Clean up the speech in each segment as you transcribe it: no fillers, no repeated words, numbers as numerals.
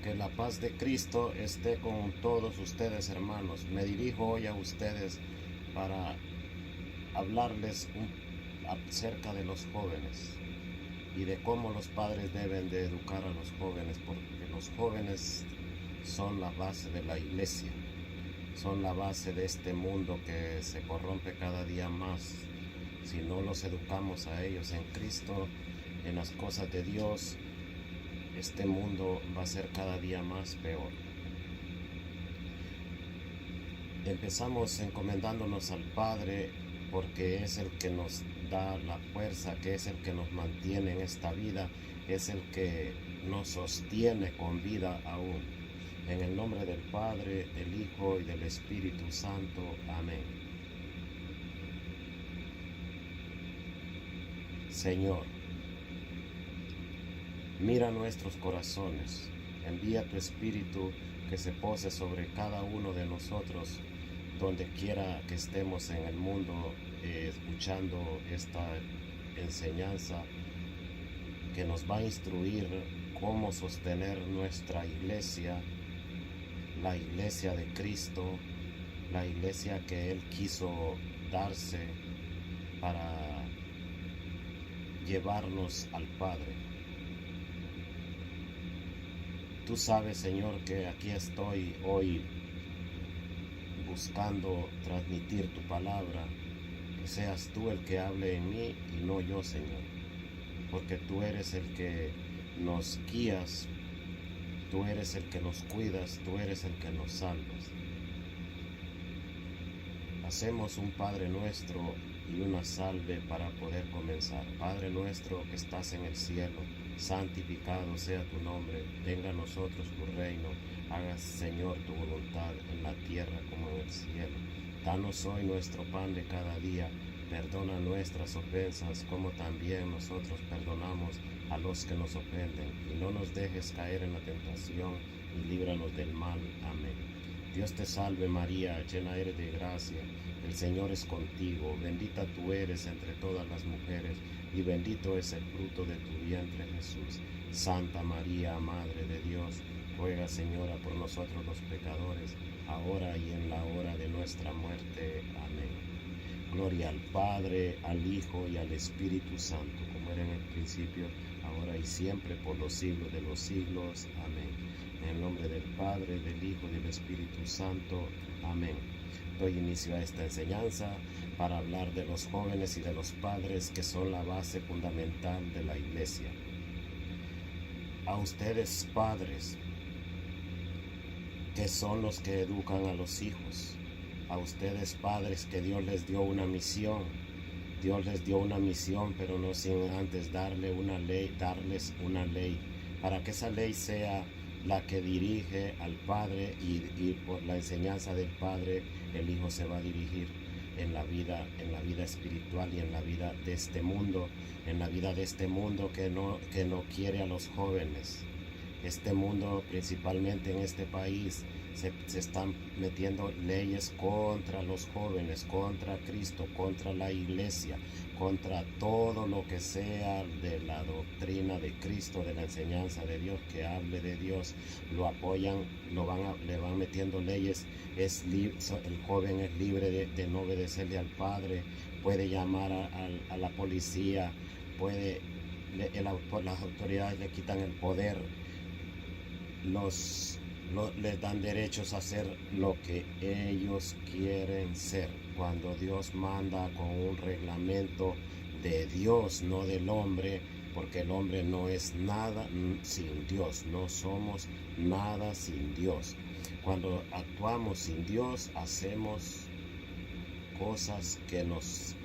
Que la paz de Cristo esté con todos ustedes, hermanos. Me dirijo hoy a ustedes para hablarles acerca de los jóvenes y de cómo los padres deben de educar a los jóvenes, porque los jóvenes son la base de la iglesia, son la base de este mundo que se corrompe cada día más. Si no los educamos a ellos en Cristo, en las cosas de Dios, este mundo va a ser cada día más peor. Empezamos encomendándonos al Padre porque es el que nos da la fuerza, que es el que nos mantiene en esta vida, es el que nos sostiene con vida aún. En el nombre del Padre, del Hijo y del Espíritu Santo. Amén. Señor, mira nuestros corazones, envía tu Espíritu que se pose sobre cada uno de nosotros, donde quiera que estemos en el mundo, escuchando esta enseñanza que nos va a instruir cómo sostener nuestra iglesia, la iglesia de Cristo, la iglesia que Él quiso darse para llevarnos al Padre. Tú sabes, Señor, que aquí estoy hoy buscando transmitir tu palabra, que seas tú el que hable en mí y no yo, Señor, porque tú eres el que nos guías, tú eres el que nos cuidas, tú eres el que nos salvas. Hacemos un Padre Nuestro y una salve para poder comenzar. Padre nuestro que estás en el cielo, santificado sea tu nombre, venga a nosotros tu reino, hagas, Señor, tu voluntad en la tierra como en el cielo. Danos hoy nuestro pan de cada día, perdona nuestras ofensas como también nosotros perdonamos a los que nos ofenden, y no nos dejes caer en la tentación, y líbranos del mal. Amén. Dios te salve María, llena eres de gracia, el Señor es contigo, bendita tú eres entre todas las mujeres, y bendito es el fruto de tu vientre Jesús. Santa María, Madre de Dios, ruega, Señora, por nosotros los pecadores, ahora y en la hora de nuestra muerte. Amén. Gloria al Padre, al Hijo y al Espíritu Santo, como era en el principio, ahora y siempre, por los siglos de los siglos. Amén. En el nombre del Padre, del Hijo y del Espíritu Santo. Amén. Doy inicio a esta enseñanza para hablar de los jóvenes y de los padres, que son la base fundamental de la iglesia. A ustedes, padres, que son los que educan a los hijos, a ustedes, padres, que Dios les dio una misión. Dios les dio una misión, pero no sin antes darles una ley, para que esa ley sea la que dirige al Padre, y por la enseñanza del Padre el Hijo se va a dirigir en la vida espiritual y en la vida de este mundo, que no quiere a los jóvenes. Este mundo, principalmente en este país, se están metiendo leyes contra los jóvenes, contra Cristo, contra la iglesia, contra todo lo que sea de la doctrina de Cristo, de la enseñanza de Dios, que hable de Dios. Lo apoyan, le van metiendo leyes. El joven es libre de no obedecerle al Padre, puede llamar a la policía, las autoridades le quitan el poder, les dan derechos a hacer lo que ellos quieren ser, cuando Dios manda con un reglamento de Dios, no del hombre, porque el hombre no es nada sin Dios, no somos nada sin Dios. Cuando actuamos sin Dios, hacemos cosas que nos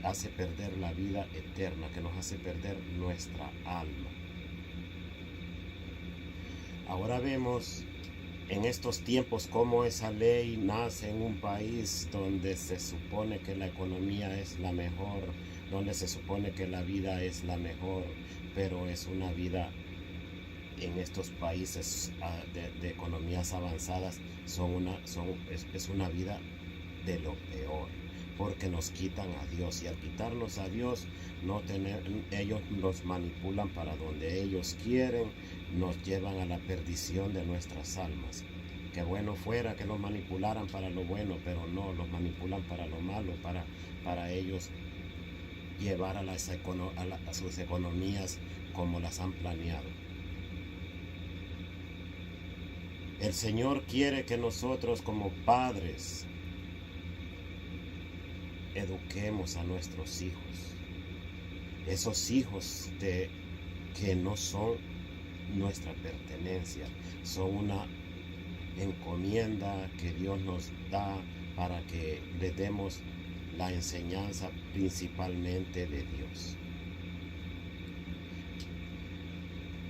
hace perder la vida eterna, que nos hace perder nuestra alma. Ahora vemos en estos tiempos cómo esa ley nace en un país donde se supone que la economía es la mejor, donde se supone que la vida es la mejor, pero es una vida en estos países de economías avanzadas, es una vida de lo peor, porque nos quitan a Dios, y al quitarnos a Dios, ellos los manipulan para donde ellos quieren, nos llevan a la perdición de nuestras almas. Que bueno fuera que los manipularan para lo bueno, pero no, los manipulan para lo malo, para ellos llevar a sus economías como las han planeado. El Señor quiere que nosotros como padres eduquemos a nuestros hijos, esos hijos que no son nuestra pertenencia, son una encomienda que Dios nos da para que le demos la enseñanza principalmente de Dios.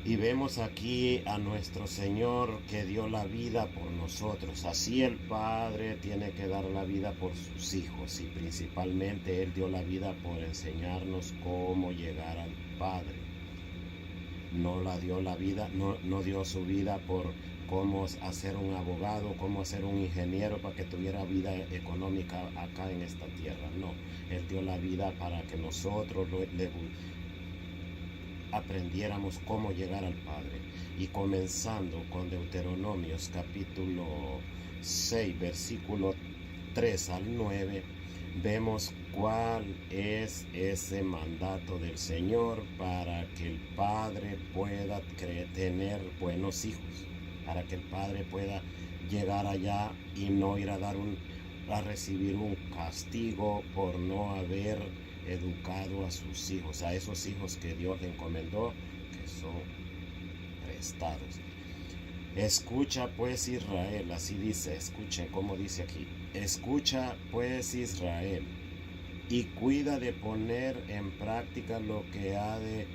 Y vemos aquí a nuestro Señor que dio la vida por nosotros. Así el Padre tiene que dar la vida por sus hijos, y principalmente Él dio la vida por enseñarnos cómo llegar al Padre. No dio su vida por cómo hacer un abogado, cómo hacer un ingeniero para que tuviera vida económica acá en esta tierra. No, Él dio la vida para que nosotros aprendiéramos cómo llegar al Padre. Y comenzando con Deuteronomios capítulo 6, versículo 3 al 9, vemos cuál es ese mandato del Señor para que el Padre pueda tener buenos hijos, para que el Padre pueda llegar allá y no ir a recibir un castigo por no haber educado a sus hijos, a esos hijos que Dios le encomendó, que son prestados. Escucha pues Israel, así dice, escuchen cómo dice aquí. Escucha pues Israel, y cuida de poner en práctica lo que ha de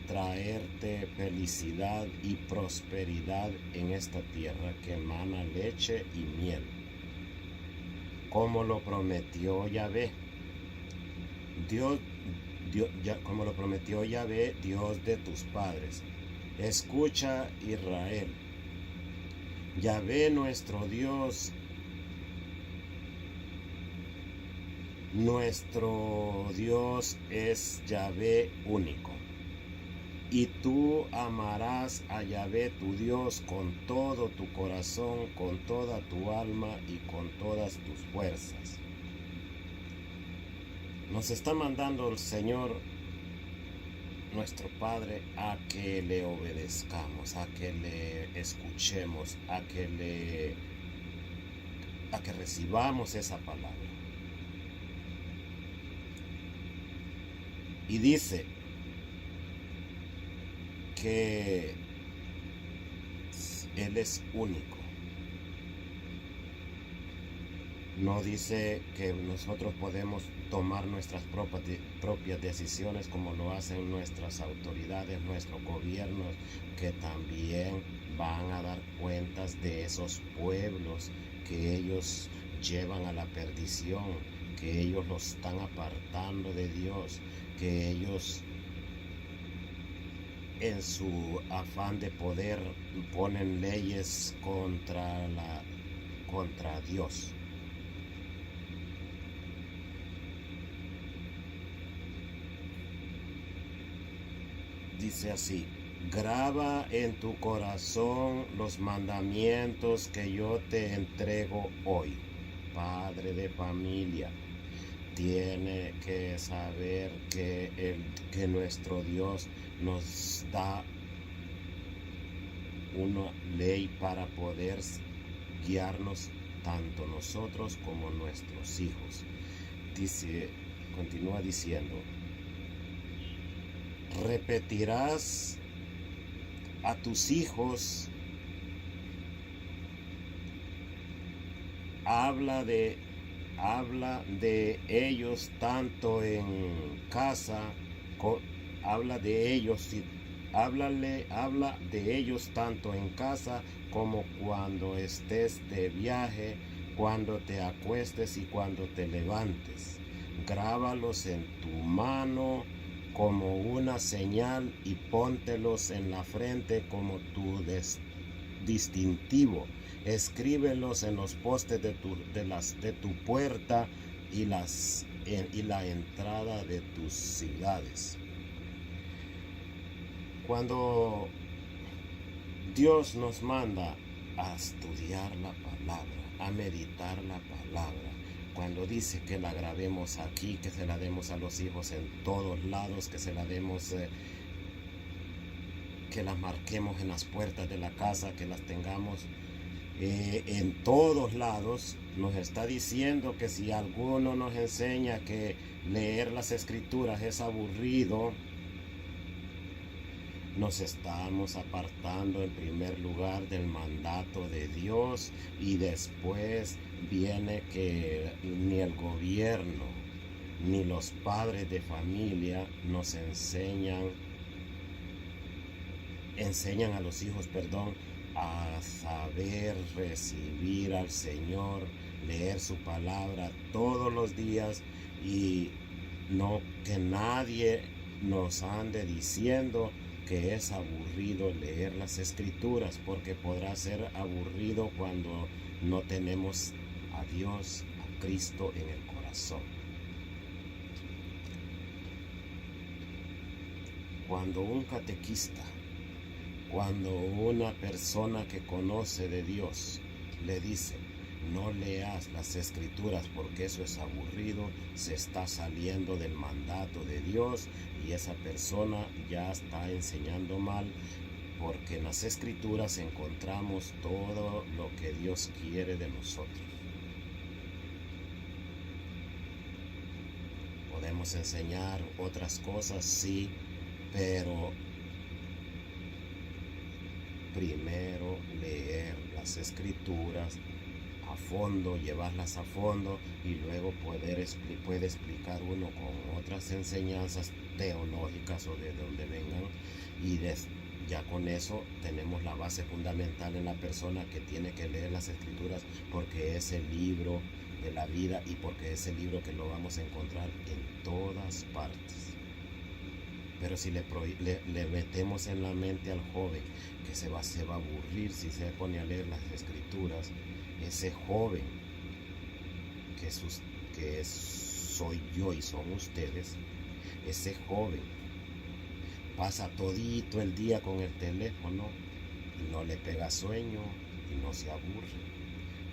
traerte felicidad y prosperidad en esta tierra que emana leche y miel, como lo prometió Yahvé. Como lo prometió Yahvé, Dios de tus padres. Escucha Israel, Yahvé nuestro Dios es Yahvé único. Y tú amarás a Yahvé tu Dios con todo tu corazón, con toda tu alma y con todas tus fuerzas. Nos está mandando el Señor, nuestro Padre, a que le obedezcamos, a que le escuchemos, a que recibamos esa palabra. Y dice que Él es único. No dice que nosotros podemos tomar nuestras propias decisiones como lo hacen nuestras autoridades, nuestros gobiernos, que también van a dar cuentas de esos pueblos que ellos llevan a la perdición, que ellos los están apartando de Dios, que ellos en su afán de poder ponen leyes contra Dios. Dice así: graba en tu corazón los mandamientos que yo te entrego hoy. Padre de familia tiene que saber que nuestro Dios nos da una ley para poder guiarnos tanto nosotros como nuestros hijos. Continúa diciendo: repetirás a tus hijos, habla de ellos tanto en casa, habla de ellos tanto en casa como cuando estés de viaje, cuando te acuestes y cuando te levantes. Grábalos en tu mano como una señal y póntelos en la frente como tu distintivo. Escríbelos en los postes de tu puerta y la entrada de tus ciudades. Cuando Dios nos manda a estudiar la palabra, a meditar la palabra. Cuando dice que la grabemos aquí, que se la demos a los hijos en todos lados, que se la demos, que las marquemos en las puertas de la casa, que las tengamos en todos lados, nos está diciendo que si alguno nos enseña que leer las escrituras es aburrido, nos estamos apartando en primer lugar del mandato de Dios, y después viene que ni el gobierno ni los padres de familia nos enseñan a los hijos, a saber recibir al Señor, leer su palabra todos los días, y no que nadie nos ande diciendo que es aburrido leer las escrituras, porque podrá ser aburrido cuando no tenemos a Dios, a Cristo en el corazón. Cuando un catequista, cuando una persona que conoce de Dios le dice, no leas las escrituras porque eso es aburrido, se está saliendo del mandato de Dios, y esa persona ya está enseñando mal, porque en las escrituras encontramos todo lo que Dios quiere de nosotros. Podemos enseñar otras cosas, sí, pero primero leer las escrituras a fondo, llevarlas a fondo, y luego puede explicar uno con otras enseñanzas teológicas o de donde vengan, y ya con eso tenemos la base fundamental en la persona, que tiene que leer las escrituras porque es el libro de la vida, y porque es el libro que lo vamos a encontrar en todas partes. Pero si le metemos en la mente al joven que se va a aburrir si se pone a leer las escrituras, ese joven que soy yo y son ustedes, ese joven pasa todito el día con el teléfono y no le pega sueño y no se aburre.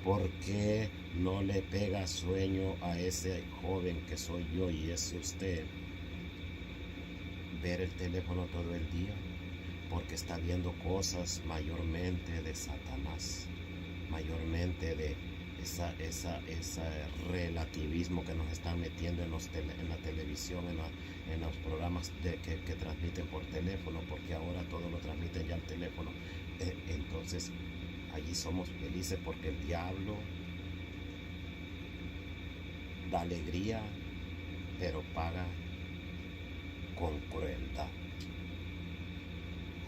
¿Por qué no le pega sueño a ese joven que soy yo y es usted ver el teléfono todo el día? Porque está viendo cosas mayormente de Satanás, mayormente de ese relativismo que nos están metiendo en la televisión, en los programas que transmiten por teléfono, porque ahora todo lo transmiten ya al teléfono. Entonces allí somos felices porque el diablo da alegría, pero paga con crueldad.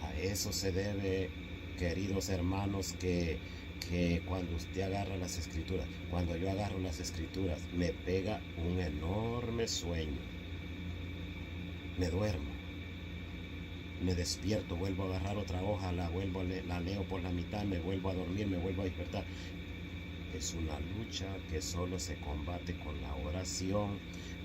A eso se debe, queridos hermanos, que cuando usted agarra las escrituras, cuando yo agarro las escrituras, me pega un enorme sueño. Me duermo, me despierto, vuelvo a agarrar otra hoja, la leo por la mitad, me vuelvo a dormir, me vuelvo a despertar. Es una lucha que solo se combate con la oración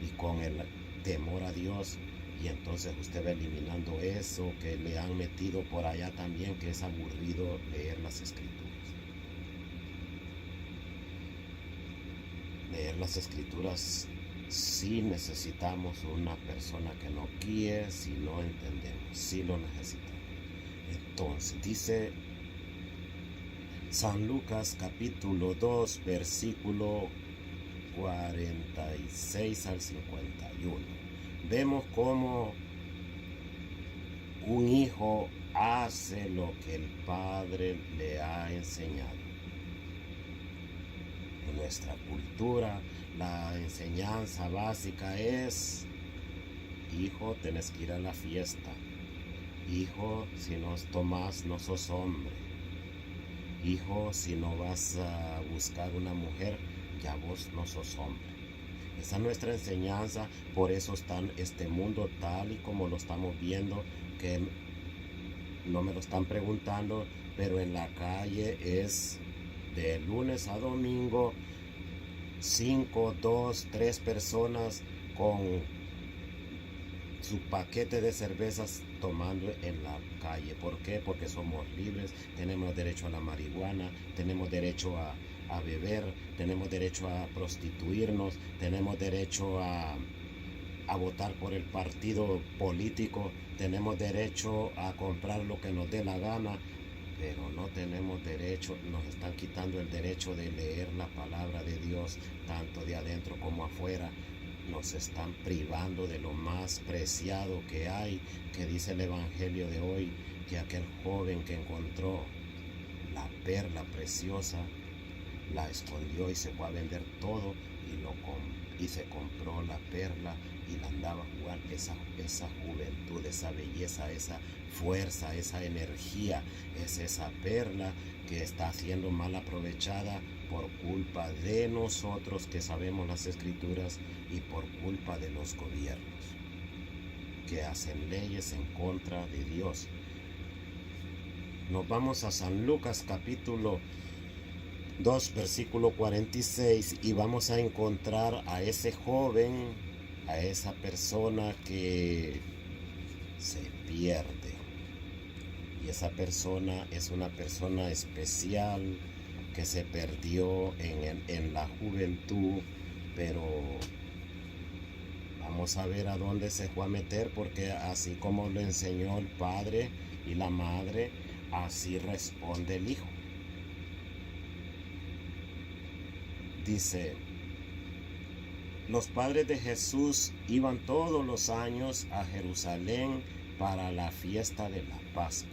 y con el temor a Dios. Y entonces usted va eliminando eso que le han metido por allá también, que es aburrido leer las escrituras. Leer las escrituras, sí necesitamos una persona que nos guíe, si no entendemos, sí lo necesitamos. Entonces dice San Lucas capítulo 2 versículo 46 al 51. Vemos cómo un hijo hace lo que el padre le ha enseñado. En nuestra cultura, la enseñanza básica es: hijo, tenés que ir a la fiesta. Hijo, si no tomás, no sos hombre. Hijo, si no vas a buscar una mujer, ya vos no sos hombre. Esa es nuestra enseñanza. Por eso está este mundo tal y como lo estamos viendo, que no me lo están preguntando, pero en la calle es de lunes a domingo 5, 2, 3 personas con su paquete de cervezas tomando en la calle. ¿Por qué? Porque somos libres, tenemos derecho a la marihuana, tenemos derecho a beber, tenemos derecho a prostituirnos, tenemos derecho a votar por el partido político, tenemos derecho a comprar lo que nos dé la gana, pero no tenemos derecho, nos están quitando el derecho de leer la palabra de Dios, tanto de adentro como afuera. Nos están privando de lo más preciado que hay, que dice el Evangelio de hoy, que aquel joven que encontró la perla preciosa, la escondió y se fue a vender todo y se compró la perla y la andaba a jugar. Esa juventud, esa belleza, esa fuerza, esa energía, es esa perla que está siendo mal aprovechada por culpa de nosotros que sabemos las escrituras y por culpa de los gobiernos que hacen leyes en contra de Dios. Nos vamos a San Lucas capítulo 2 versículo 46 y vamos a encontrar a ese joven, a esa persona que se pierde. Y esa persona es una persona especial que se perdió en la juventud, pero vamos a ver a dónde se fue a meter, porque así como lo enseñó el padre y la madre, así responde el hijo. Dice, los padres de Jesús iban todos los años a Jerusalén para la fiesta de la Pascua.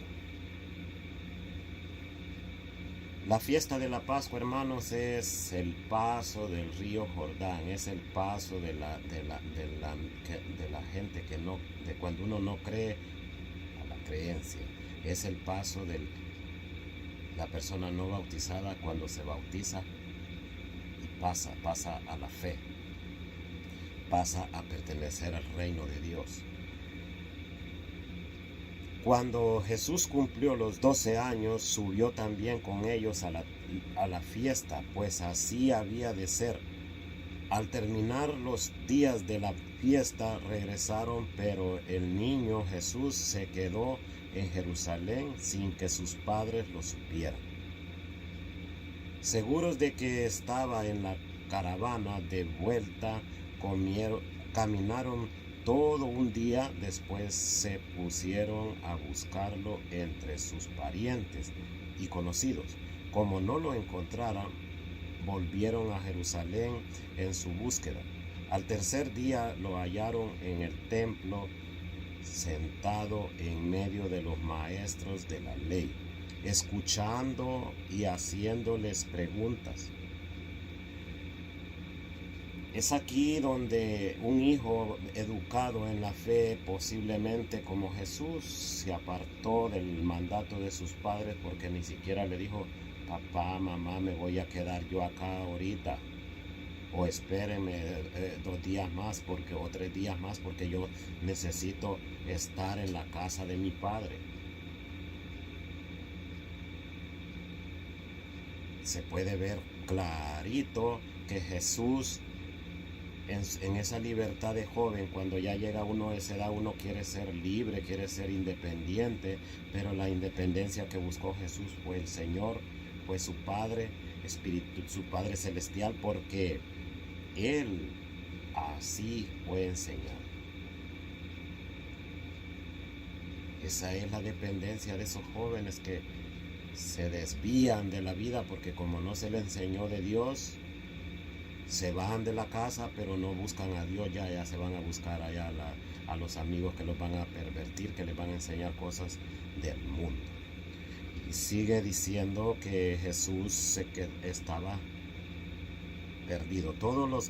La fiesta de la Pascua, hermanos, es el paso del río Jordán, es el paso de la gente que no, de cuando uno no cree a la creencia, es el paso de la persona no bautizada cuando se bautiza y pasa a la fe, pasa a pertenecer al reino de Dios. Cuando Jesús cumplió los 12 años, subió también con ellos a la fiesta, pues así había de ser. Al terminar los días de la fiesta regresaron, pero el niño Jesús se quedó en Jerusalén sin que sus padres lo supieran. Seguros de que estaba en la caravana de vuelta, caminaron todo un día, después se pusieron a buscarlo entre sus parientes y conocidos. Como no lo encontraran, volvieron a Jerusalén en su búsqueda. Al tercer día lo hallaron en el templo, sentado en medio de los maestros de la ley, escuchando y haciéndoles preguntas. Es aquí donde un hijo educado en la fe, posiblemente como Jesús, se apartó del mandato de sus padres porque ni siquiera le dijo, papá, mamá, me voy a quedar yo acá ahorita, o espérenme 2 días más o 3 días más porque yo necesito estar en la casa de mi padre. Se puede ver clarito que Jesús, en esa libertad de joven, cuando ya llega uno a esa edad, uno quiere ser libre, quiere ser independiente, pero la independencia que buscó Jesús fue el Señor, fue su Padre su Padre Celestial, porque Él así fue enseñado. Esa es la dependencia de esos jóvenes que se desvían de la vida porque como no se les enseñó de Dios, se van de la casa, pero no buscan a Dios, ya se van a buscar allá a los amigos que los van a pervertir, que les van a enseñar cosas del mundo. Y sigue diciendo que Jesús estaba perdido. Todo lo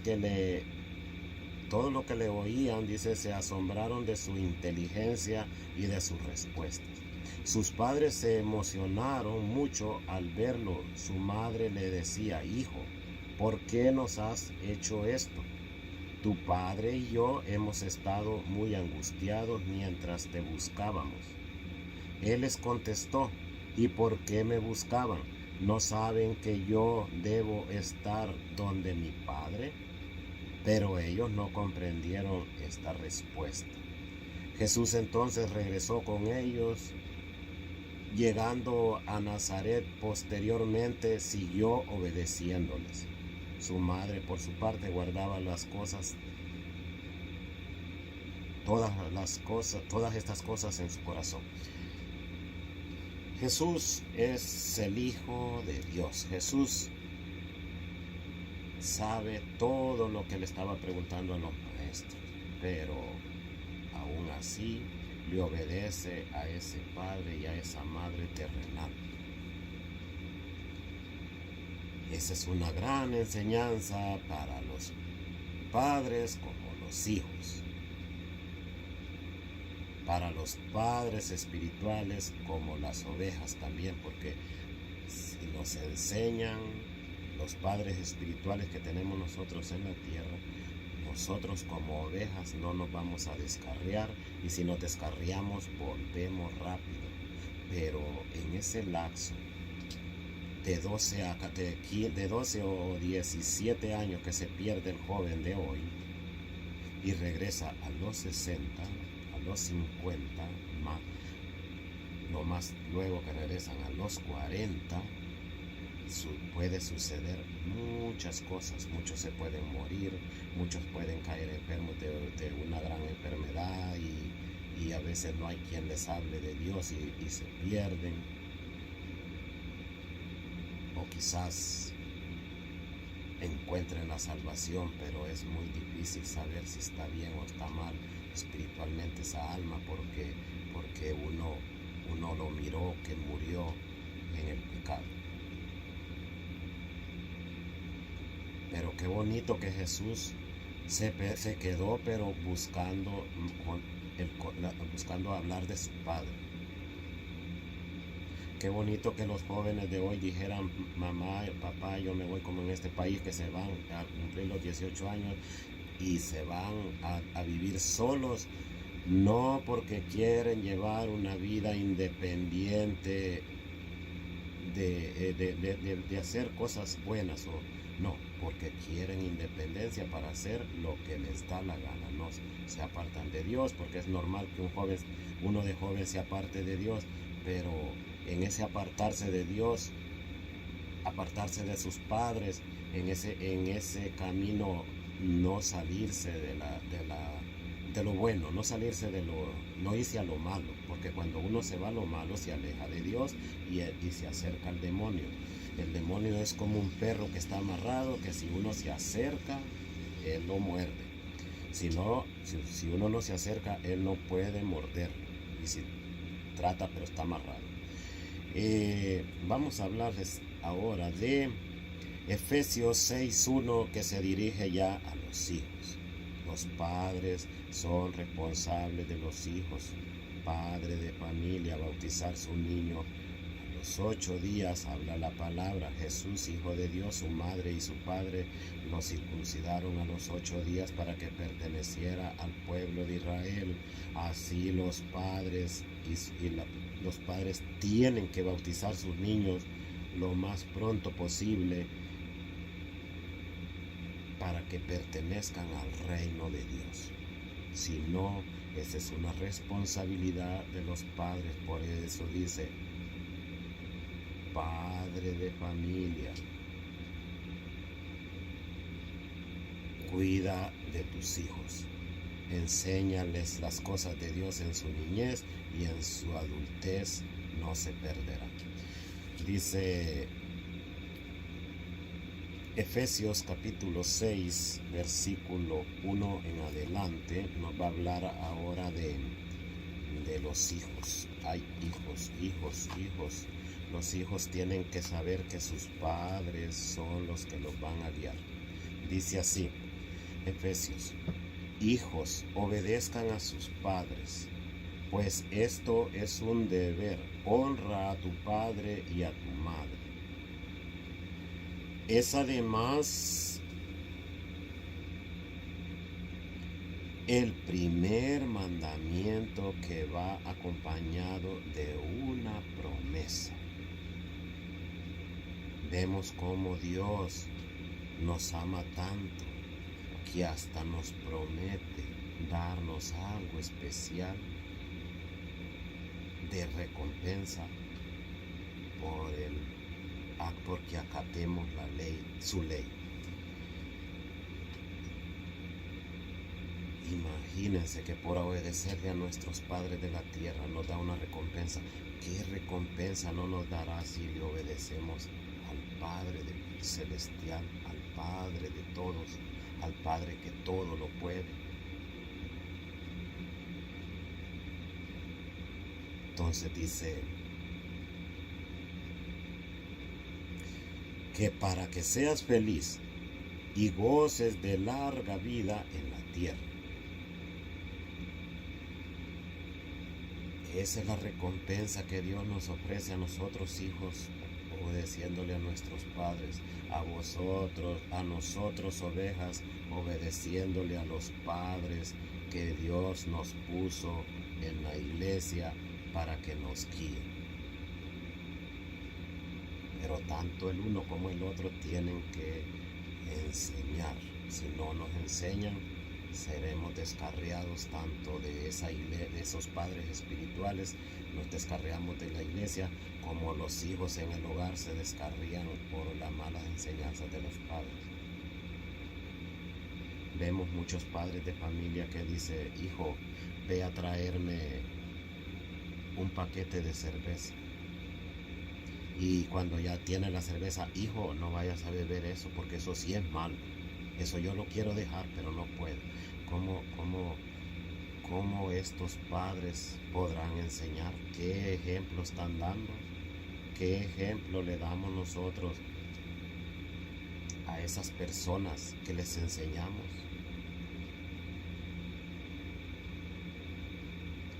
que le oían, dice, se asombraron de su inteligencia y de sus respuestas. Sus padres se emocionaron mucho al verlo. Su madre le decía, hijo, ¿por qué nos has hecho esto? Tu padre y yo hemos estado muy angustiados mientras te buscábamos. Él les contestó, ¿y por qué me buscaban? ¿No saben que yo debo estar donde mi padre? Pero ellos no comprendieron esta respuesta. Jesús entonces regresó con ellos. Llegando a Nazaret, posteriormente siguió obedeciéndoles. Su madre, por su parte, guardaba todas estas cosas en su corazón. Jesús es el Hijo de Dios. Jesús sabe todo lo que le estaba preguntando a los maestros, pero aún así le obedece a ese padre y a esa madre terrenal. Esa es una gran enseñanza para los padres como los hijos, para los padres espirituales como las ovejas también, porque si nos enseñan los padres espirituales que tenemos nosotros en la tierra, nosotros como ovejas no nos vamos a descarriar, y si nos descarriamos volvemos rápido. Pero en ese lapso de 12 o 17 años que se pierde el joven de hoy y regresa a los 60, a los 50, lo más luego que regresan a los 40, puede suceder muchas cosas. Muchos se pueden morir, muchos pueden caer enfermos de una gran enfermedad, y a veces no hay quien les hable de Dios y se pierden. O quizás encuentren la salvación, pero es muy difícil saber si está bien o está mal espiritualmente esa alma, porque uno lo miró que murió en el pecado. Pero qué bonito que Jesús se quedó, pero buscando hablar de su Padre. Qué bonito que los jóvenes de hoy dijeran: mamá, papá, yo me voy, como en este país, que se van a cumplir los 18 años y se van a vivir solos, no porque quieren llevar una vida independiente de hacer cosas buenas, no, porque quieren independencia para hacer lo que les da la gana. No se apartan de Dios, porque es normal que uno de joven se aparte de Dios, pero en ese apartarse de Dios, apartarse de sus padres, en ese camino, no salirse de lo bueno, no salirse no irse a lo malo, porque cuando uno se va a lo malo se aleja de Dios y se acerca al demonio. El demonio es como un perro que está amarrado, que si uno se acerca, él lo muerde. Si uno no se acerca, él no puede morder. Y si trata, pero está amarrado. Vamos a hablarles ahora de Efesios 6:1, que se dirige ya a los hijos. Los padres son responsables de los hijos. Padre de familia, bautizar su niño a los 8 días, habla la palabra. Jesús, Hijo de Dios, su madre y su padre lo circuncidaron a los 8 días para que perteneciera al pueblo de Israel. Así los padres los padres tienen que bautizar sus niños lo más pronto posible para que pertenezcan al reino de Dios. Si no, esa es una responsabilidad de los padres. Por eso dice: padre de familia, cuida de tus hijos. Enséñales las cosas de Dios en su niñez, y en su adultez no se perderá. Dice Efesios capítulo 6, versículo 1 en adelante, nos va a hablar ahora de los hijos. Hay hijos. Los hijos tienen que saber que sus padres son los que los van a guiar. Dice así, Efesios: hijos, obedezcan a sus padres, pues esto es un deber. Honra a tu padre y a tu madre. Es además el primer mandamiento que va acompañado de una promesa. Vemos cómo Dios nos ama tanto que hasta nos promete darnos algo especial de recompensa porque acatemos la ley, su ley. Imagínense que por obedecerle a nuestros padres de la tierra nos da una recompensa. ¿Qué recompensa no nos dará si le obedecemos al Padre celestial, al Padre de todos, al Padre que todo lo puede? Entonces dice que para que seas feliz y goces de larga vida en la tierra. Esa es la recompensa que Dios nos ofrece a nosotros, hijos, obedeciéndole a nuestros padres, a nosotros, ovejas, obedeciéndole a los padres que Dios nos puso en la iglesia para que nos guíen. Pero tanto el uno como el otro tienen que enseñar. Si no nos enseñan, seremos descarriados tanto de esos padres espirituales, nos descarriamos de la iglesia, como los hijos en el hogar se descarrían por las malas enseñanzas de los padres. Vemos muchos padres de familia que dicen: hijo, ve a traerme un paquete de cerveza. Y cuando ya tiene la cerveza: hijo, no vayas a beber eso, porque eso sí es malo. Eso yo lo quiero dejar, pero no puedo. ¿Cómo estos padres podrán enseñar? ¿Qué ejemplo están dando? ¿Qué ejemplo le damos nosotros a esas personas que les enseñamos?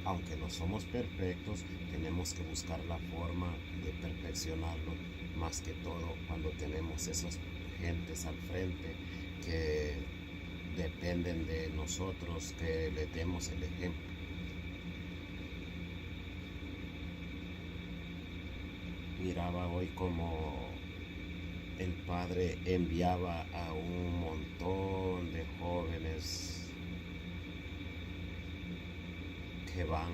Aunque no somos perfectos, tenemos que buscar la forma de perfeccionarlo, más que todo cuando tenemos esas gentes al frente que dependen de nosotros, que les demos el ejemplo. Miraba hoy como el Padre enviaba a un montón de jóvenes que van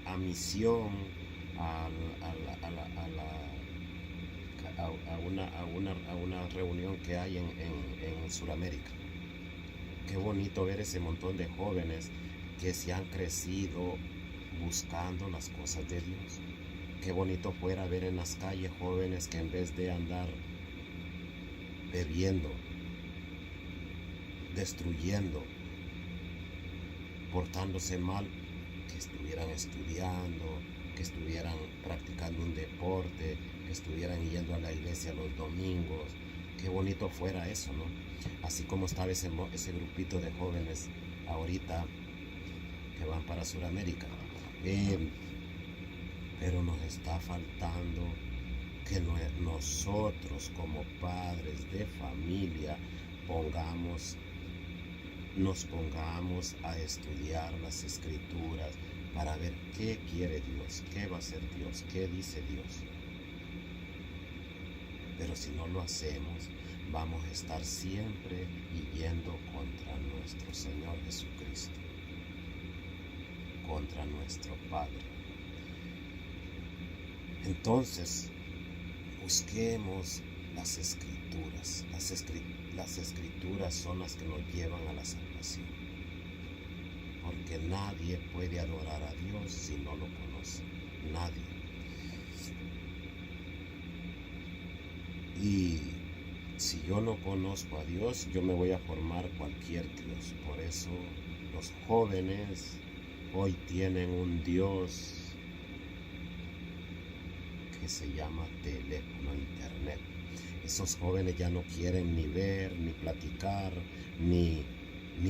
a misión a una reunión que hay en Sudamérica. Qué bonito ver ese montón de jóvenes que se han crecido buscando las cosas de Dios. Qué bonito fuera ver en las calles jóvenes que en vez de andar bebiendo, destruyendo, portándose mal, que estuvieran estudiando, que estuvieran practicando un deporte, que estuvieran yendo a la iglesia los domingos. Qué bonito fuera eso, ¿no? Así como estaba ese grupito de jóvenes ahorita que van para Sudamérica. Pero nos está faltando que nosotros como padres de familia nos pongamos a estudiar las escrituras para ver qué quiere Dios, qué va a hacer Dios, qué dice Dios. Pero si no lo hacemos, vamos a estar siempre yendo contra nuestro Señor Jesucristo, contra nuestro Padre. Entonces, busquemos las escrituras. Las escrituras son las que nos llevan a la salvación. Porque nadie puede adorar a Dios si no lo conoce. Nadie. Y si yo no conozco a Dios, yo me voy a formar cualquier Dios. Por eso los jóvenes hoy tienen un Dios que se llama teléfono, internet. Esos jóvenes ya no quieren ni ver, ni platicar, ni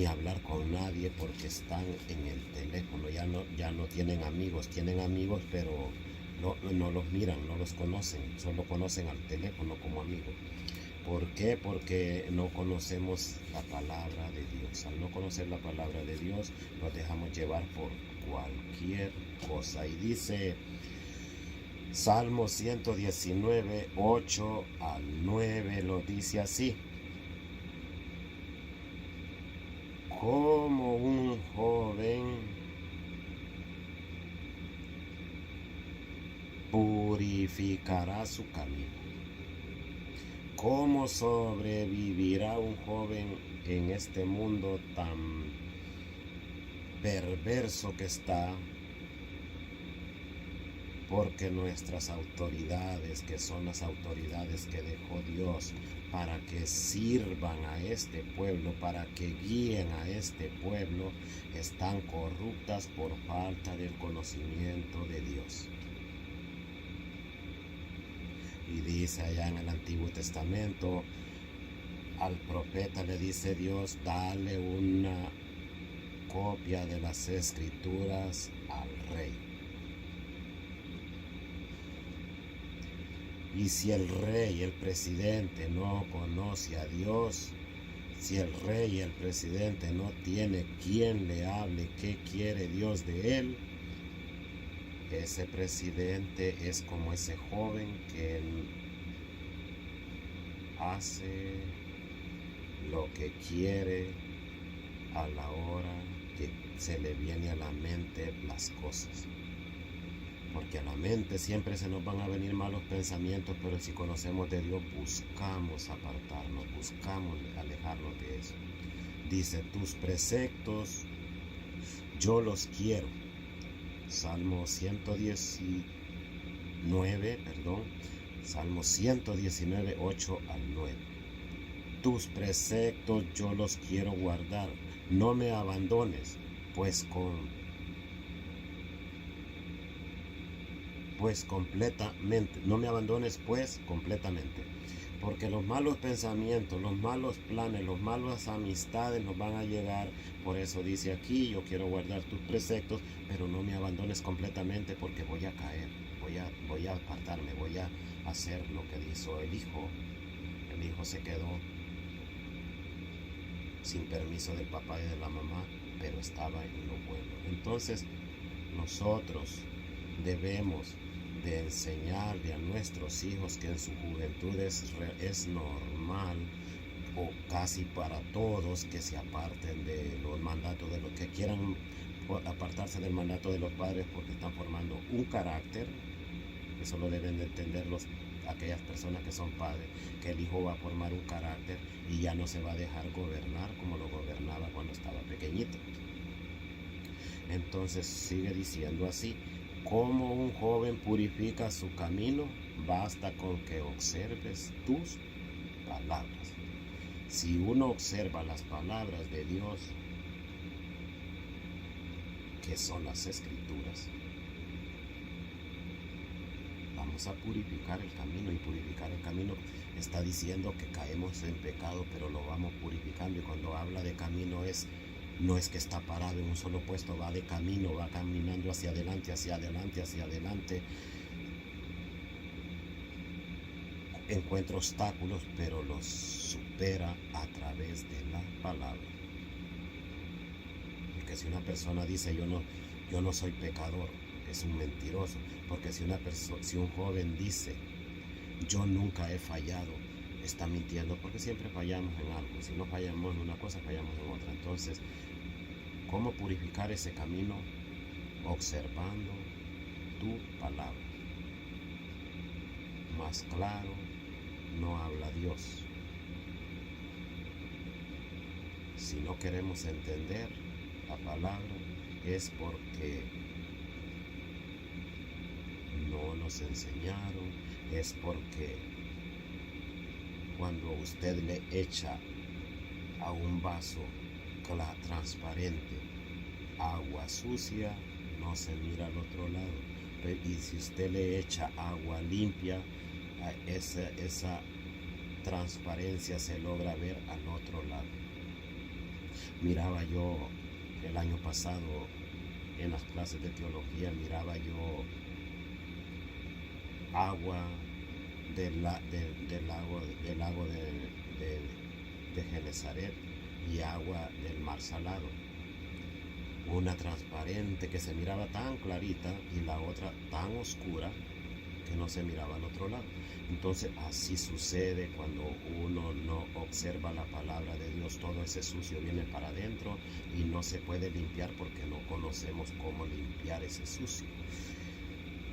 hablar con nadie porque están en el teléfono. Ya no tienen amigos pero no los miran, no los conocen, solo conocen al teléfono como amigo. ¿Por qué? Porque no conocemos la palabra de Dios. Al no conocer la palabra de Dios, nos dejamos llevar por cualquier cosa. Y dice Salmo 119, 8 al 9 lo dice así. Como un joven purificará su camino. ¿Cómo sobrevivirá un joven en este mundo tan perverso que está? Porque nuestras autoridades, que son las autoridades que dejó Dios para que sirvan a este pueblo, para que guíen a este pueblo, están corruptas por falta del conocimiento de Dios. Y dice allá en el Antiguo Testamento, al profeta le dice Dios, dale una copia de las Escrituras al rey. Y si el rey, el presidente, no conoce a Dios, si el rey y el presidente no tiene quien le hable qué quiere Dios de él, ese presidente es como ese joven que hace lo que quiere a la hora que se le viene a la mente las cosas. Porque a la mente siempre se nos van a venir malos pensamientos, pero si conocemos de Dios, buscamos apartarnos, buscamos alejarnos de eso. Dice, tus preceptos, yo los quiero. Salmo 119, 8 al 9. Tus preceptos yo los quiero guardar, no me abandones, pues completamente, no me abandones pues completamente, porque los malos pensamientos, los malos planes, las malas amistades nos van a llegar. Por eso dice aquí, yo quiero guardar tus preceptos, pero no me abandones completamente, porque voy a caer, voy a apartarme, voy a hacer lo que hizo el hijo. El hijo se quedó sin permiso del papá y de la mamá, pero estaba en lo bueno. Entonces nosotros debemos de enseñarle a nuestros hijos que en su juventud es normal, o casi para todos, que se aparten de los mandatos de los que quieran apartarse del mandato de los padres, porque están formando un carácter. Eso lo deben de entender aquellas personas que son padres, que el hijo va a formar un carácter y ya no se va a dejar gobernar como lo gobernaba cuando estaba pequeñito. Entonces sigue diciendo así, como un joven purifica su camino, basta con que observes tus palabras. Si uno observa las palabras de Dios, que son las Escrituras, vamos a purificar el camino. Y purificar el camino está diciendo que caemos en pecado, pero lo vamos purificando. Y cuando habla de camino no es que está parado en un solo puesto, va de camino, va caminando hacia adelante, hacia adelante, hacia adelante. Encuentra obstáculos, pero los supera a través de la palabra. Porque si una persona dice yo no soy pecador, es un mentiroso. Porque si un joven dice yo nunca he fallado, está mintiendo, porque siempre fallamos en algo. Si no fallamos en una cosa, fallamos en otra. Entonces, ¿cómo purificar ese camino? Observando tu palabra. Más claro no habla Dios. Si no queremos entender la palabra, es porque no nos enseñaron, es porque cuando usted le echa a un vaso transparente agua sucia, no se mira al otro lado. Y si usted le echa agua limpia, esa transparencia se logra ver al otro lado. Miraba yo el año pasado en las clases de teología, miraba yo agua del lago de Genesaret y agua del mar Salado. Una transparente que se miraba tan clarita y la otra tan oscura, que no se miraba al otro lado. Entonces así sucede cuando uno no observa la palabra de Dios. Todo ese sucio viene para adentro y no se puede limpiar porque no conocemos cómo limpiar ese sucio.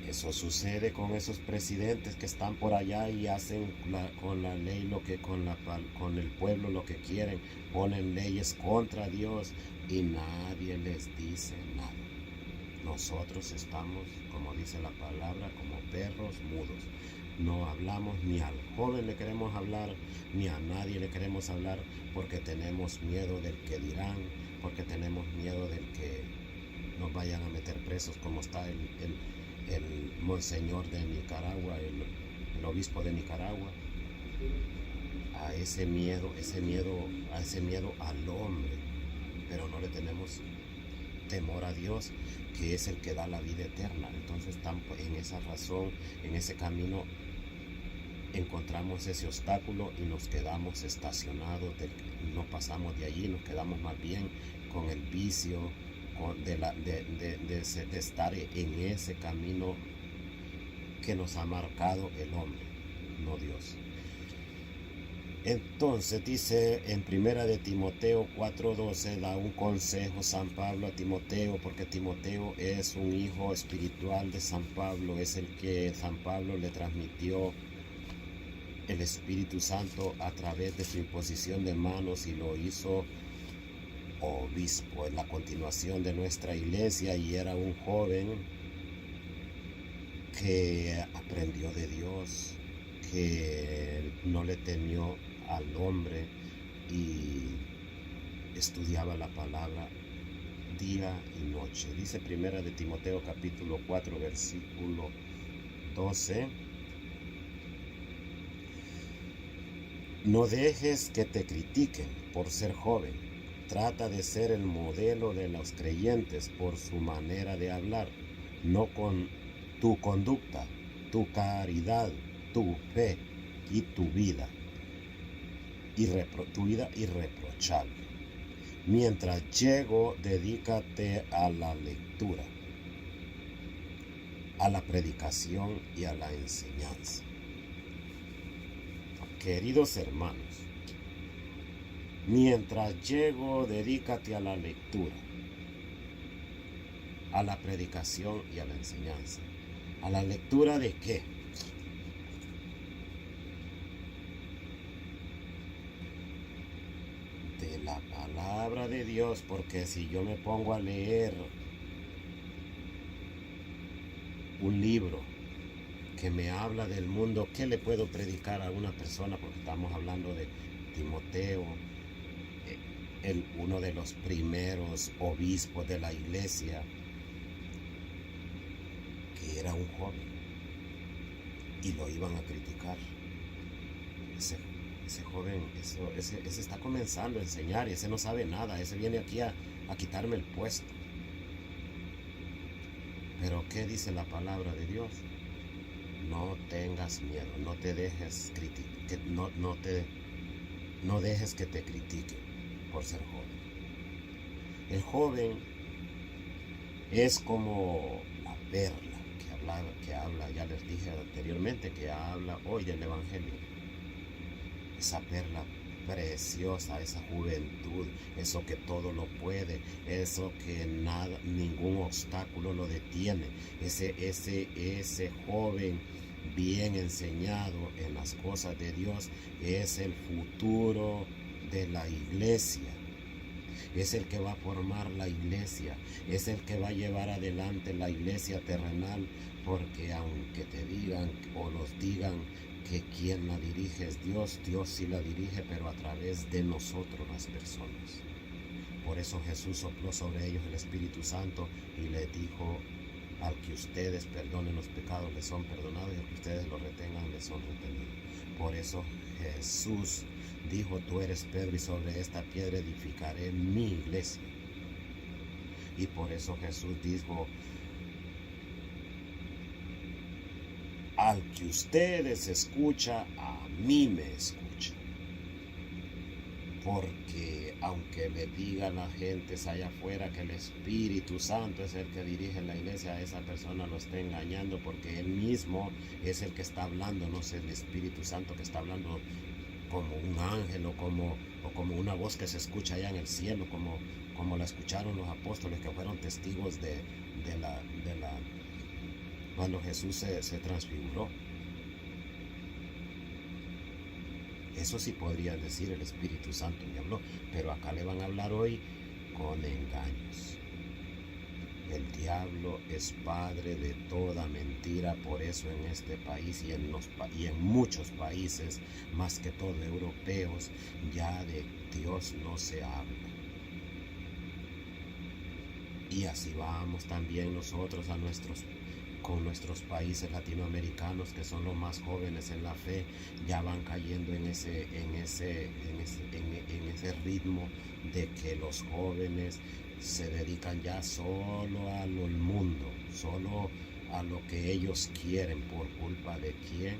Eso sucede con esos presidentes que están por allá y hacen con la ley lo que con el pueblo lo que quieren, ponen leyes contra Dios y nadie les dice nada. Nosotros estamos, como dice la palabra, como perros mudos. No hablamos, ni al joven le queremos hablar, ni a nadie le queremos hablar, porque tenemos miedo del que dirán, porque tenemos miedo del que nos vayan a meter presos, como está el monseñor de Nicaragua, el obispo de Nicaragua. A ese miedo al hombre, pero no le tenemos temor a Dios, que es el que da la vida eterna. Entonces en esa razón, en ese camino, encontramos ese obstáculo y nos quedamos estacionados, no pasamos de allí, nos quedamos más bien con el vicio de estar en ese camino que nos ha marcado el hombre, no Dios. Entonces dice en primera de Timoteo 4:12, da un consejo San Pablo a Timoteo, porque Timoteo es un hijo espiritual de San Pablo, es el que San Pablo le transmitió el Espíritu Santo a través de su imposición de manos y lo hizo obispo en la continuación de nuestra iglesia, y era un joven que aprendió de Dios, que no le temió al hombre y estudiaba la palabra día y noche. Dice primera de Timoteo capítulo 4 versículo 12: no dejes que te critiquen por ser joven. Trata de ser el modelo de los creyentes por su manera de hablar, no con tu conducta, tu caridad, tu fe y tu vida irreprochable. Mientras llego, dedícate a la lectura, a la predicación y a la enseñanza. Queridos hermanos, mientras llego, dedícate a la lectura, a la predicación y a la enseñanza. ¿A la lectura de qué? De la palabra de Dios, porque si yo me pongo a leer un libro que me habla del mundo, ¿qué le puedo predicar a una persona? Porque estamos hablando de Timoteo, uno de los primeros obispos de la iglesia, que era un joven y lo iban a criticar. Ese joven, ese está comenzando a enseñar y ese no sabe nada, ese viene aquí a quitarme el puesto. Pero ¿qué dice la palabra de Dios? No tengas miedo, no te dejes criticar, no dejes que te critiquen por ser joven. El joven es como la perla que habla, ya les dije anteriormente, que habla hoy del Evangelio. Esa perla preciosa, esa juventud, eso que todo lo puede, eso que ningún obstáculo lo detiene, ese joven bien enseñado en las cosas de Dios es el futuro de la iglesia. Es el que va a formar la iglesia, es el que va a llevar adelante la iglesia terrenal, porque aunque te digan o nos digan que quien la dirige es Dios, Dios sí la dirige, pero a través de nosotros las personas. Por eso Jesús sopló sobre ellos el Espíritu Santo y les dijo: al que ustedes perdonen los pecados les son perdonados, y al que ustedes los retengan les son retenidos. Por eso Jesús dijo: tú eres Pedro, y sobre esta piedra edificaré mi iglesia. Y por eso Jesús dijo: al que ustedes escucha, a mí me escucha. Porque aunque le diga a la gente allá afuera que el Espíritu Santo es el que dirige la iglesia, a esa persona lo está engañando, porque él mismo es el que está hablando, no es el Espíritu Santo que está hablando como un ángel o como una voz que se escucha allá en el cielo, como la escucharon los apóstoles que fueron testigos de cuando Jesús se transfiguró. Eso sí podría decir el Espíritu Santo me habló, pero acá le van a hablar hoy con engaños. El diablo es padre de toda mentira, por eso en este país y en muchos países, más que todo europeos, ya de Dios no se habla. Y así vamos también nosotros con nuestros países latinoamericanos, que son los más jóvenes en la fe, ya van cayendo en ese ritmo de que los jóvenes se dedican ya solo al mundo, solo a lo que ellos quieren. ¿Por culpa de quién?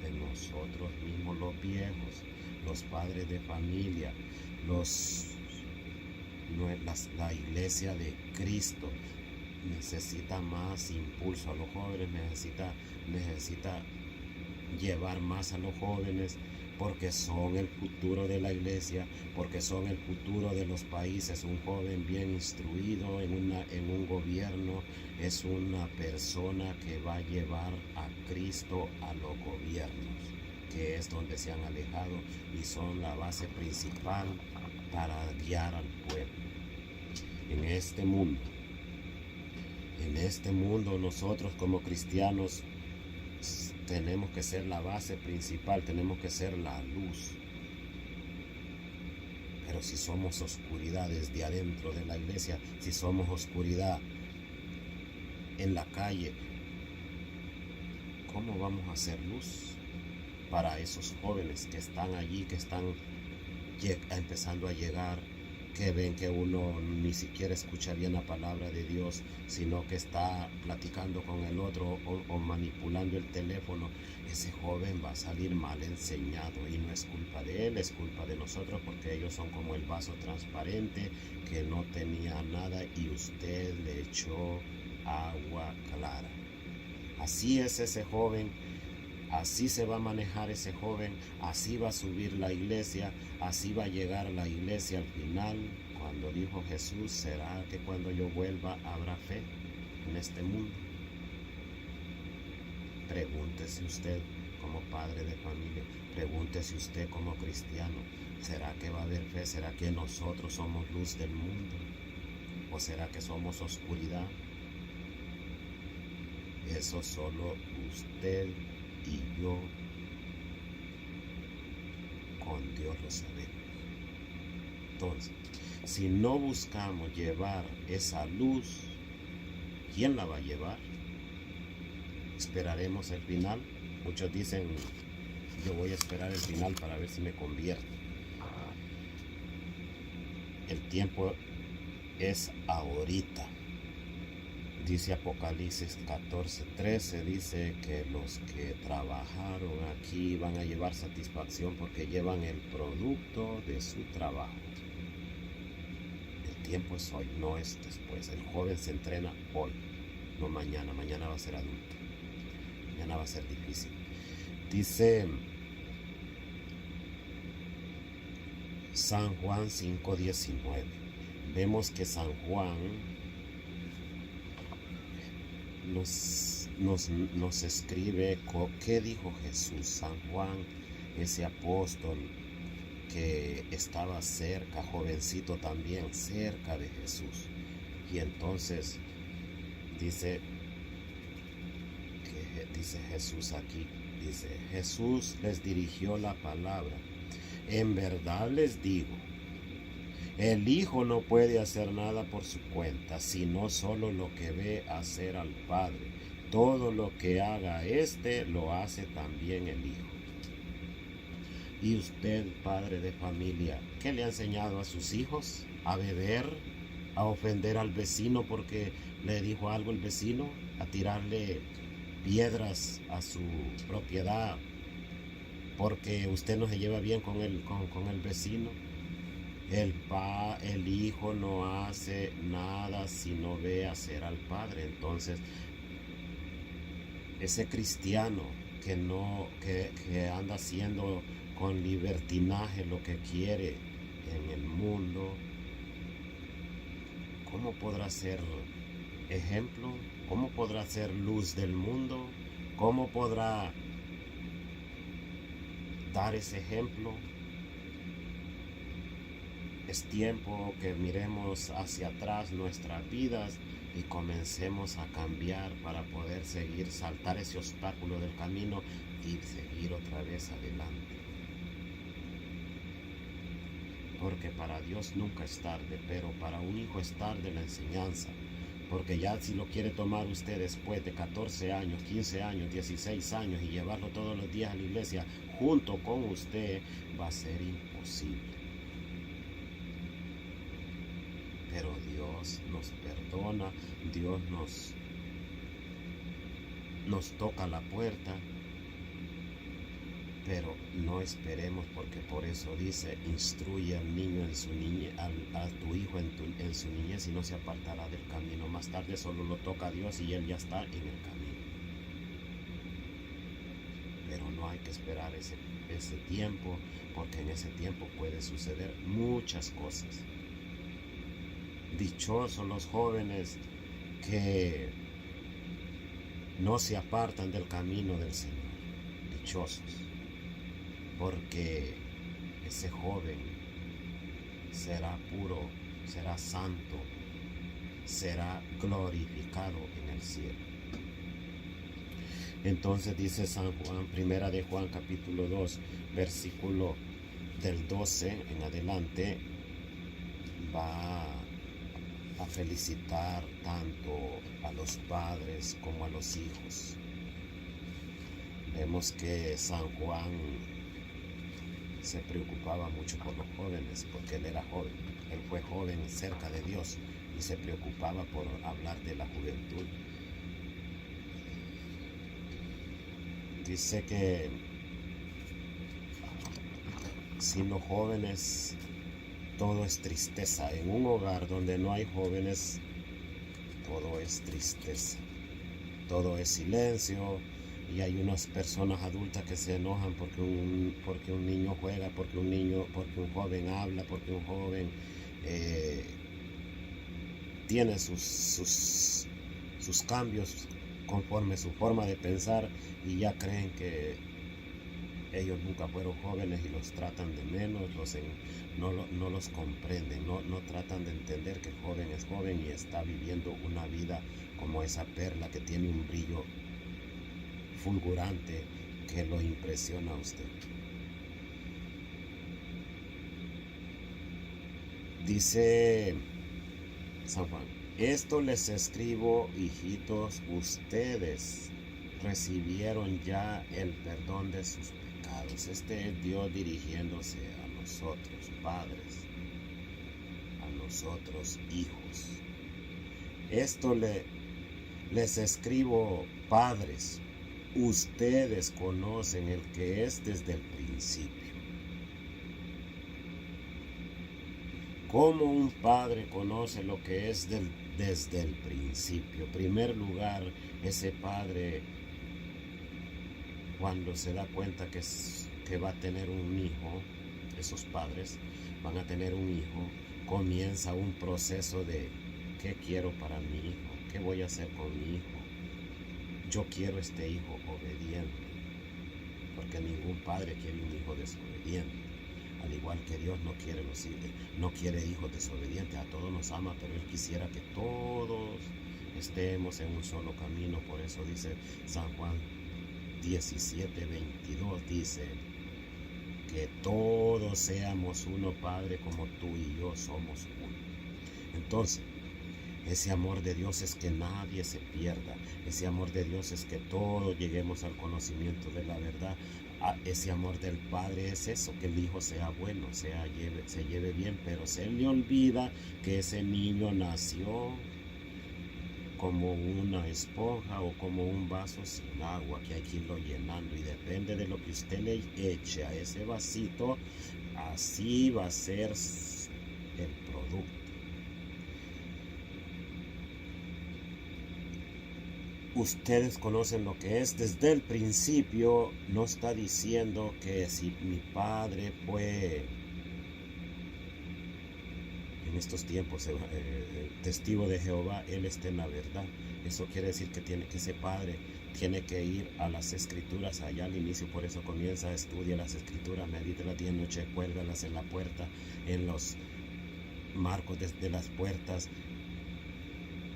De nosotros mismos, los viejos, los padres de familia, la iglesia de Cristo necesita más impulso a los jóvenes, necesita llevar más a los jóvenes, porque son el futuro de la iglesia, porque son el futuro de los países. Un joven bien instruido en un gobierno es una persona que va a llevar a Cristo a los gobiernos, que es donde se han alejado y son la base principal para guiar al pueblo. En este mundo nosotros como cristianos tenemos que ser la base principal, tenemos que ser la luz. Pero si somos oscuridad desde adentro de la iglesia, si somos oscuridad en la calle, ¿cómo vamos a hacer luz para esos jóvenes que están allí, que están empezando a llegar, que ven que uno ni siquiera escucha bien la palabra de Dios, sino que está platicando con el otro o manipulando el teléfono? Ese joven va a salir mal enseñado, y no es culpa de él, es culpa de nosotros, porque ellos son como el vaso transparente que no tenía nada y usted le echó agua clara. Así es ese joven. Así se va a manejar ese joven, así va a subir la iglesia, así va a llegar la iglesia al final. Cuando dijo Jesús, ¿será que cuando yo vuelva habrá fe en este mundo? Pregúntese usted como padre de familia, pregúntese usted como cristiano, ¿será que va a haber fe? ¿Será que nosotros somos luz del mundo? ¿O será que somos oscuridad? Eso solo usted y yo con Dios lo sabemos. Entonces, si no buscamos llevar esa luz, ¿quién la va a llevar? ¿Esperaremos el final? Muchos dicen, yo voy a esperar el final para ver si me convierto. El tiempo es ahorita. Dice Apocalipsis 14:13, dice que los que trabajaron aquí van a llevar satisfacción porque llevan el producto de su trabajo. El tiempo es hoy, no es después. El joven se entrena hoy, no mañana. Mañana va a ser adulto. Mañana va a ser difícil. Dice San Juan 5:19. Vemos que San Juan nos escribe qué dijo Jesús. San Juan, ese apóstol que estaba cerca, jovencito también, cerca de Jesús. Y entonces dice Jesús aquí, dice, Jesús les dirigió la palabra: en verdad les digo, el Hijo no puede hacer nada por su cuenta, sino solo lo que ve hacer al Padre. Todo lo que haga éste, lo hace también el Hijo. Y usted, padre de familia, ¿qué le ha enseñado a sus hijos? ¿A beber? ¿A ofender al vecino porque le dijo algo el vecino? ¿A tirarle piedras a su propiedad porque usted no se lleva bien con el vecino? El hijo no hace nada si no ve hacer al padre. Entonces, ese cristiano que no, que anda haciendo con libertinaje lo que quiere en el mundo, ¿cómo podrá ser ejemplo? ¿Cómo podrá ser luz del mundo? ¿Cómo podrá dar ese ejemplo? Es tiempo que miremos hacia atrás nuestras vidas y comencemos a cambiar para poder seguir, saltar ese obstáculo del camino y seguir otra vez adelante. Porque para Dios nunca es tarde, pero para un hijo es tarde la enseñanza. Porque ya si lo quiere tomar usted después de 14 años, 15 años, 16 años y llevarlo todos los días a la iglesia junto con usted, va a ser imposible. Pero Dios nos perdona, Dios nos toca la puerta, pero no esperemos, porque por eso dice, instruye al niño en su niñez, a tu hijo en su niñez, y no se apartará del camino. Más tarde solo lo toca a Dios y él ya está en el camino. Pero no hay que esperar ese tiempo, porque en ese tiempo puede suceder muchas cosas. Dichosos los jóvenes que no se apartan del camino del Señor. Dichosos. Porque ese joven será puro, será santo, será glorificado en el cielo. Entonces dice San Juan, primera de Juan capítulo 2, versículo del 12 en adelante, va a felicitar tanto a los padres como a los hijos. Vemos que San Juan se preocupaba mucho por los jóvenes, porque él era joven, él fue joven cerca de Dios y se preocupaba por hablar de la juventud. Dice que sin los jóvenes todo es tristeza. En un hogar donde no hay jóvenes, todo es tristeza, todo es silencio. Y hay unas personas adultas que se enojan porque un niño juega, porque un joven habla, porque un joven tiene sus cambios conforme su forma de pensar, y ya creen que ellos nunca fueron jóvenes y los tratan de menos, no los comprenden, no tratan de entender que el joven es joven y está viviendo una vida como esa perla que tiene un brillo fulgurante que lo impresiona a usted. Dice San Juan, esto les escribo, hijitos, ustedes recibieron ya el perdón de sus pecados. Este es Dios dirigiéndose a nosotros, padres, a nosotros, hijos. Esto les escribo, padres, ustedes conocen el que es desde el principio. ¿Cómo un padre conoce lo que es desde el principio? En primer lugar, ese padre, cuando se da cuenta que va a tener un hijo, esos padres van a tener un hijo, comienza un proceso de ¿qué quiero para mi hijo? ¿Qué voy a hacer con mi hijo? Yo quiero este hijo obediente, porque ningún padre quiere un hijo desobediente. Al igual que Dios no quiere hijos desobedientes, a todos nos ama, pero Él quisiera que todos estemos en un solo camino. Por eso dice San Juan 17:22, dice que todos seamos uno, Padre, como tú y yo somos uno. Entonces, ese amor de Dios es que nadie se pierda. Ese amor de Dios es que todos lleguemos al conocimiento de la verdad. Ese amor del Padre es eso, que el Hijo sea bueno, se lleve bien, pero se le olvida que ese niño nació como una esponja o como un vaso sin agua, que hay que irlo llenando, y depende de lo que usted le eche a ese vasito, así va a ser ustedes conocen lo que es. Desde el principio no está diciendo que si mi padre fue en estos tiempos testigo de Jehová, él está en la verdad. Eso quiere decir que ese padre tiene que ir a las escrituras allá al inicio. Por eso comienza a estudiar las escrituras, medítelas día y noche, cuélgalas en la puerta, en los marcos de las puertas,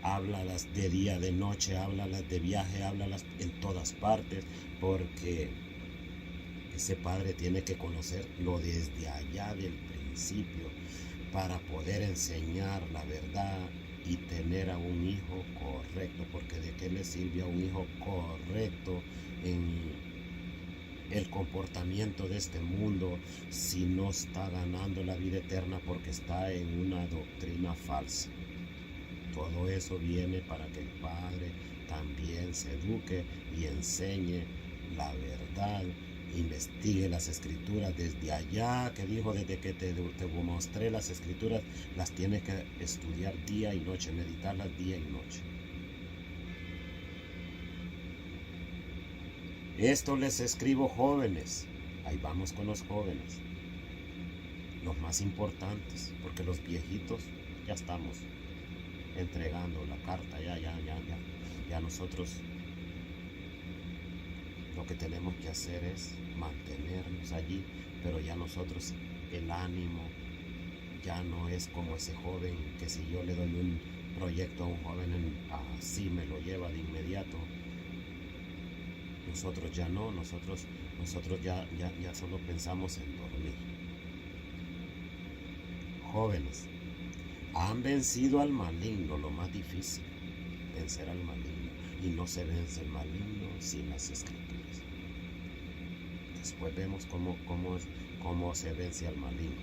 háblalas de día, de noche, háblalas de viaje, háblalas en todas partes, porque ese padre tiene que conocerlo desde allá del principio para poder enseñar la verdad y tener a un hijo correcto, porque de qué le sirve a un hijo correcto en el comportamiento de este mundo si no está ganando la vida eterna porque está en una doctrina falsa. Todo eso viene para que el padre también se eduque y enseñe la verdad, investigue las escrituras desde allá, que dijo desde que te mostré las escrituras, las tienes que estudiar día y noche, meditarlas día y noche. Esto les escribo jóvenes, ahí vamos con los jóvenes, los más importantes, porque los viejitos ya estamos entregando la carta, ya nosotros lo que tenemos que hacer es mantenernos allí, pero ya nosotros el ánimo ya no es como ese joven que si yo le doy un proyecto a un joven así me lo lleva de inmediato. Nosotros ya no, nosotros ya solo pensamos en dormir. Jóvenes, han vencido al maligno, lo más difícil, vencer al maligno, y no se vence el maligno sin las escrituras. Después vemos cómo se vence al maligno.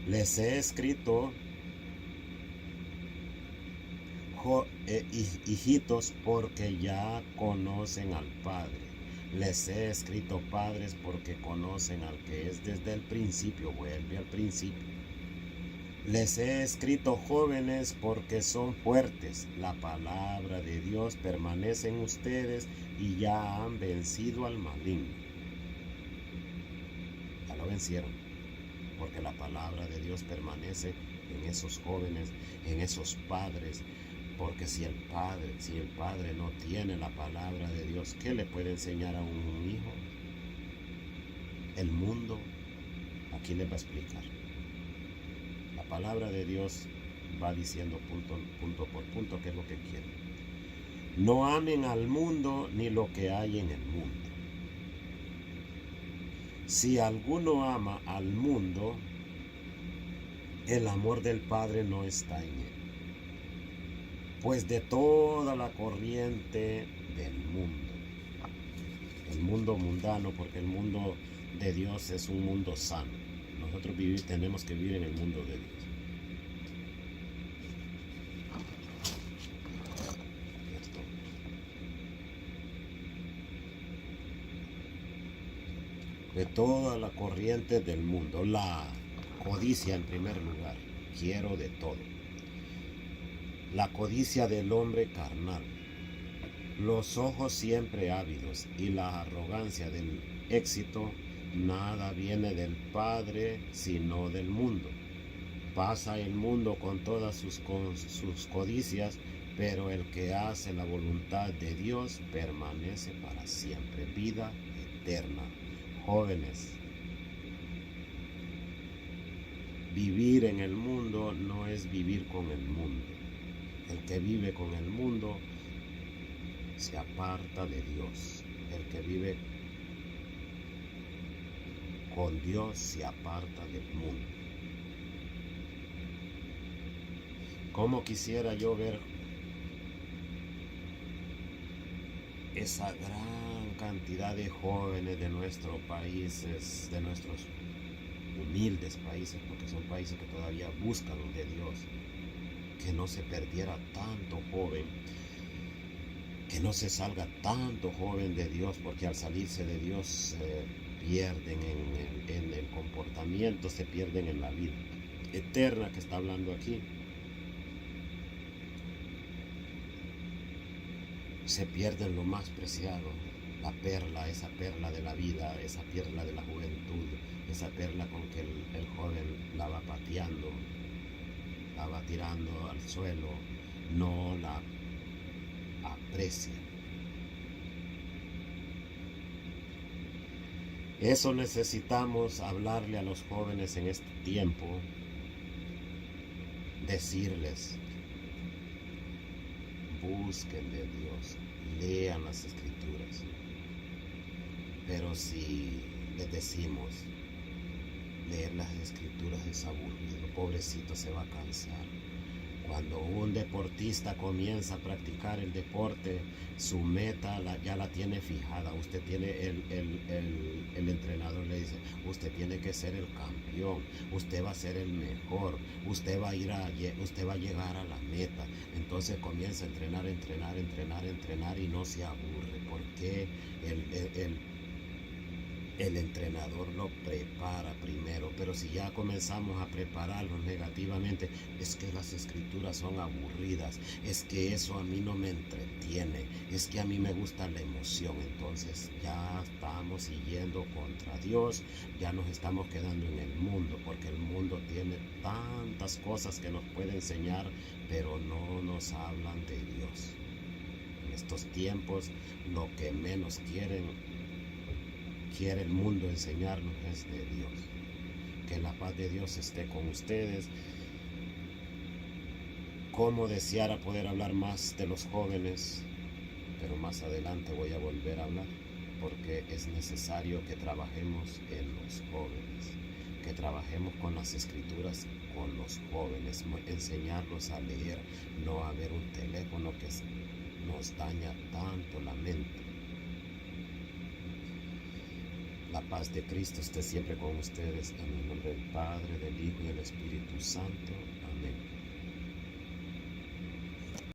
Les he escrito, hijitos, porque ya conocen al Padre. Les he escrito, padres, porque conocen al que es desde el principio. Vuelve al principio. Les he escrito, jóvenes, porque son fuertes. La palabra de Dios permanece en ustedes y ya han vencido al maligno. Ya lo vencieron, porque la palabra de Dios permanece en esos jóvenes, en esos padres. Porque si el padre no tiene la palabra de Dios, ¿qué le puede enseñar a un hijo? El mundo aquí les va a explicar. La palabra de Dios va diciendo punto por punto qué es lo que quiere. No amen al mundo ni lo que hay en el mundo. Si alguno ama al mundo, el amor del Padre no está en él. Pues de toda la corriente del mundo, el mundo mundano, porque el mundo de Dios es un mundo sano. Nosotros tenemos que vivir en el mundo de Dios. De toda la corriente del mundo, la codicia en primer lugar, quiero de todo. La codicia del hombre carnal, los ojos siempre ávidos y la arrogancia del éxito, nada viene del Padre sino del mundo. Pasa el mundo con todas sus codicias, pero el que hace la voluntad de Dios permanece para siempre. Vida eterna. Jóvenes, vivir en el mundo no es vivir con el mundo. El que vive con el mundo se aparta de Dios. El que vive con Dios se aparta del mundo. ¿Cómo quisiera yo ver esa gran cantidad de jóvenes de nuestros países, de nuestros humildes países, porque son países que todavía buscan de Dios, que no se perdiera tanto joven, que no se salga tanto joven de Dios, porque al salirse de Dios se pierden en el comportamiento, se pierden en la vida eterna que está hablando aquí. se pierden lo más preciado, la perla, esa perla de la vida, esa perla de la juventud, esa perla con que el joven la va pateando, la va tirando al suelo, no la aprecia. Eso necesitamos hablarle a los jóvenes en este tiempo, decirles, busquen de Dios, lean las escrituras. Pero si les decimos, leer las escrituras es aburrido, pobrecito se va a cansar. Cuando un deportista comienza a practicar el deporte, su meta ya la tiene fijada. Usted tiene el entrenador le dice, usted tiene que ser el campeón, usted va a ser el mejor, usted va a llegar a la meta. Entonces comienza a entrenar y no se aburre, porque el entrenador lo prepara primero. Pero si ya comenzamos a prepararlo negativamente, es que las escrituras son aburridas, es que eso a mí no me entretiene, es que a mí me gusta la emoción. Entonces ya estamos yendo contra Dios, ya nos estamos quedando en el mundo, porque el mundo tiene tantas cosas que nos puede enseñar, pero no nos hablan de Dios. En estos tiempos lo que menos quiere el mundo enseñarnos es de Dios. Que la paz de Dios esté con ustedes. Cómo deseara poder hablar más de los jóvenes, pero más adelante voy a volver a hablar, porque es necesario que trabajemos en los jóvenes, que trabajemos con las escrituras con los jóvenes, enseñarlos a leer, no a ver un teléfono que nos daña tanto la mente. La paz de Cristo esté siempre con ustedes, en el nombre del Padre, del Hijo y del Espíritu Santo.